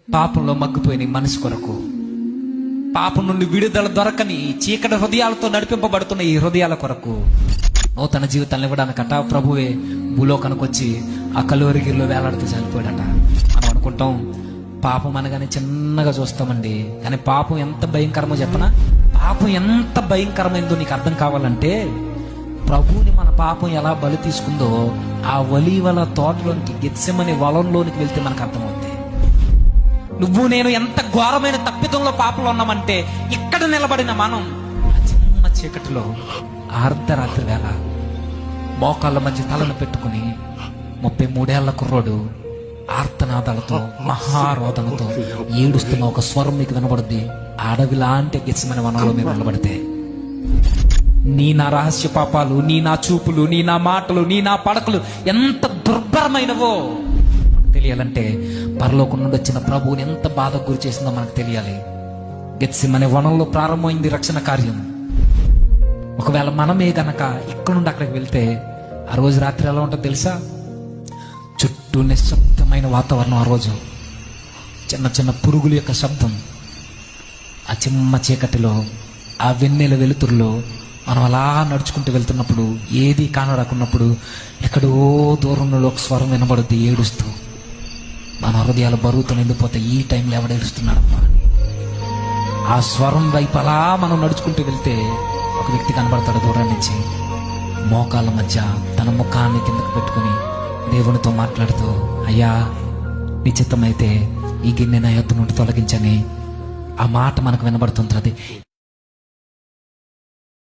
పాపంలో మగ్గిపోయిన ఈ మనిషి కొరకు, పాపం నుండి విడుదల దొరకని చీకటి హృదయాలతో నడిపింపబడుతున్న ఈ హృదయాల కొరకు నూతన జీవితాన్ని ఇవ్వడానికట ప్రభువే భూలోకానికి వచ్చి ఆ కలువరిగిరిలో వేలాడుతూ చనిపోయాడట. మనం అనుకుంటాం పాపం అనగానే చిన్నగా చూస్తామండి, కానీ పాపం ఎంత భయంకరమో చెప్పనా? పాపం ఎంత భయంకరమైందో నీకు అర్థం కావాలంటే, ప్రభువుని మన పాపం ఎలా బలి తీసుకుందో ఆ ఒలీవల తోటలోనికి, గెత్సెమనే వలంలోనికి వెళ్తే మనకు అర్థమవుతుంది. నువ్వు నేను ఎంత ఘోరమైన తప్పిదంలో పాపంలో ఉన్నామంటే, ఇక్కడ నిలబడిన మనం ఆ చిన్న చీకటిలో అర్ధరాత్రి వేళ మోకాళ్ళ మధ్య తలను పెట్టుకుని 33 ఏళ్ల కుర్రోడు ఆర్తనాదాలతో మహారోదనతో ఏడుస్తున్న ఒక స్వరం మీకు వినబడుద్ది. అడవి లాంటి గెత్సెమనే వనంలో మీరు నిలబడితే, నీ నా రహస్య పాపాలు, నీ నా చూపులు, నీ నా మాటలు, నీ నా పడకలు ఎంత దుర్భరమైనవో తెలియాలంటే, పరలోకం నుండి వచ్చిన ప్రభువుని ఎంత బాధకు గురి చేసిందో మనకు తెలియాలి. గెత్సెమనే వనంలో ప్రారంభమైంది రక్షణ కార్యం. ఒకవేళ మనమే గనక ఇక్కడ నుండి అక్కడికి వెళ్తే ఆ రోజు రాత్రి ఎలా ఉంటుందో తెలుసా? చుట్టూ నిశ్శబ్దమైన వాతావరణం. ఆ రోజు చిన్న చిన్న పురుగుల యొక్క శబ్దం, ఆ చిమ్మ చీకటిలో, ఆ వెన్నెల వెలుతురులో మనం అలా నడుచుకుంటూ వెళ్తున్నప్పుడు, ఏది కానరాకున్నప్పుడు ఎక్కడో దూరంలో ఒక స్వరం వినబడుద్ది ఏడుస్తూ. మన హృదయాలు బరువుతో నిండిపోతే, ఈ టైంలో ఎవడు ఏడుస్తున్నాడమ్మా అని. ఆ స్వరం వైపు అలా మనం నడుచుకుంటూ వెళ్తే ఒక వ్యక్తి కనబడతాడు దూరం నుంచి, మోకాళ్ళ మధ్య తన ముఖాన్ని కిందకు పెట్టుకుని దేవునితో మాట్లాడుతూ, అయ్యా నీ చిత్తమైతే ఈ గిన్నె నా యొద్ద నుండి తొలగించని ఆ మాట మనకు వినబడుతుంటుంది.